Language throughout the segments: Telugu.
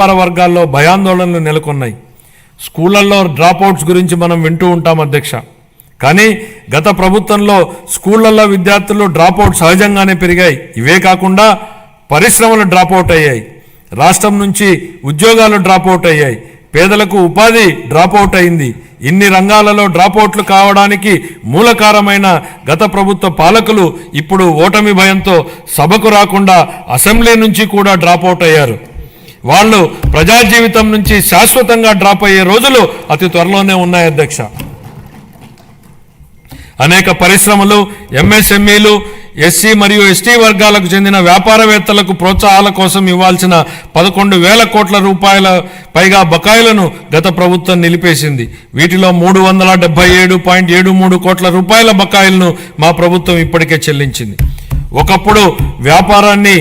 వ్యాపార వర్గాల్లో భయాందోళనలు నెలకొన్నాయి. స్కూళ్లలో డ్రాప్అవుట్స్ గురించి మనం వింటూ ఉంటాం అధ్యక్ష. కానీ గత ప్రభుత్వంలో స్కూళ్లలో విద్యార్థులు డ్రాప్అవుట్ సహజంగానే పెరిగాయి. ఇవే కాకుండా పరిశ్రమలు డ్రాప్అవుట్ అయ్యాయి, రాష్ట్రం నుంచి ఉద్యోగాలు డ్రాప్అవుట్ అయ్యాయి, పేదలకు ఉపాధి డ్రాప్అవుట్ అయింది. ఇన్ని రంగాలలో డ్రాప్అవుట్లు కావడానికి మూలకారమైన గత ప్రభుత్వ పాలకులు ఇప్పుడు ఓటమి భయంతో సభకు రాకుండా అసెంబ్లీ నుంచి కూడా డ్రాప్అవుట్ అయ్యారు. వాళ్ళు ప్రజా జీవితం నుంచి శాశ్వతంగా డ్రాప్ అయ్యే రోజులు అతి త్వరలోనే ఉన్నాయి అధ్యక్ష. అనేక పరిశ్రమలు, ఎంఎస్ఎంఈలు, ఎస్సీ మరియు ఎస్టీ వర్గాలకు చెందిన వ్యాపారవేత్తలకు ప్రోత్సాహాల కోసం ఇవ్వాల్సిన 11,000 కోట్ల రూపాయల పైగా బకాయిలను గత ప్రభుత్వం నిలిపేసింది. వీటిలో 377.73 కోట్ల రూపాయల బకాయిలను మా ప్రభుత్వం ఇప్పటికే చెల్లించింది. ఒకప్పుడు వ్యాపారాన్ని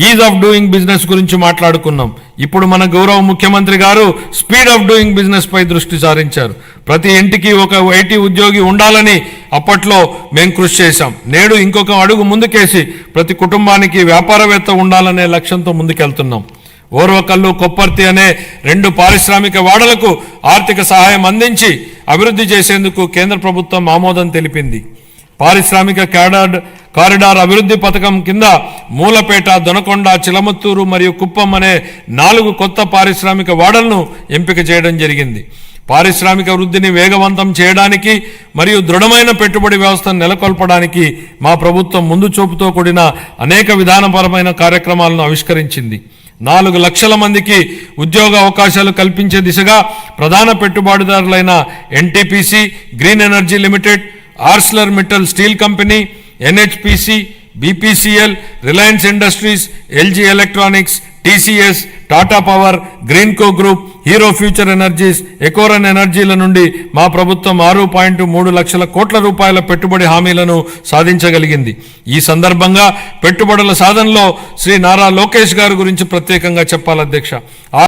ఈజ్ ఆఫ్ డూయింగ్ బిజినెస్ గురించి మాట్లాడుకున్నాం. ఇప్పుడు మన గౌరవ ముఖ్యమంత్రి గారు స్పీడ్ ఆఫ్ డూయింగ్ బిజినెస్ పై దృష్టి సారించారు. ప్రతి ఇంటికి ఒక ఐటీ ఉద్యోగి ఉండాలని అప్పట్లో మేము కృషి చేశాం. నేడు ఇంకొక అడుగు ముందుకేసి ప్రతి కుటుంబానికి వ్యాపారవేత్త ఉండాలనే లక్ష్యంతో ముందుకెళ్తున్నాం. ఓర్వకల్లు, కొప్పర్తి అనే 2 పారిశ్రామిక వాడలకు ఆర్థిక సహాయం అందించి అభివృద్ధి చేసేందుకు కేంద్ర ప్రభుత్వం ఆమోదం తెలిపింది. పారిశ్రామిక కారిడార్ అభివృద్ధి పథకం కింద మూలపేట, దొనకొండ, చిలమత్తూరు మరియు కుప్పం అనే 4 కొత్త పారిశ్రామిక వాడలను ఎంపిక చేయడం జరిగింది. పారిశ్రామిక వృద్ధిని వేగవంతం చేయడానికి మరియు దృఢమైన పెట్టుబడి వ్యవస్థను నెలకొల్పడానికి మా ప్రభుత్వం ముందు చూపుతో కూడిన అనేక విధానపరమైన కార్యక్రమాలను ఆవిష్కరించింది. 4 లక్షల మందికి ఉద్యోగ అవకాశాలు కల్పించే దిశగా ప్రధాన పెట్టుబడిదారులైన NTPC, green energy limited, Arcelor Mittal steel company, NHPC, BPCL, Reliance industries, LG electronics, TCS, Tata power, Greenko group, Hero future energies, Ecoren ఎనర్జీల నుండి మా ప్రభుత్వం 6.3 లక్షల కోట్ల రూపాయల పెట్టుబడి హామీలను సాధించగలిగింది. ఈ సందర్భంగా పెట్టుబడుల సాధనలో శ్రీ నారా లోకేష్ గారి గురించి ప్రత్యేకంగా చెప్పాలి అధ్యక్ష.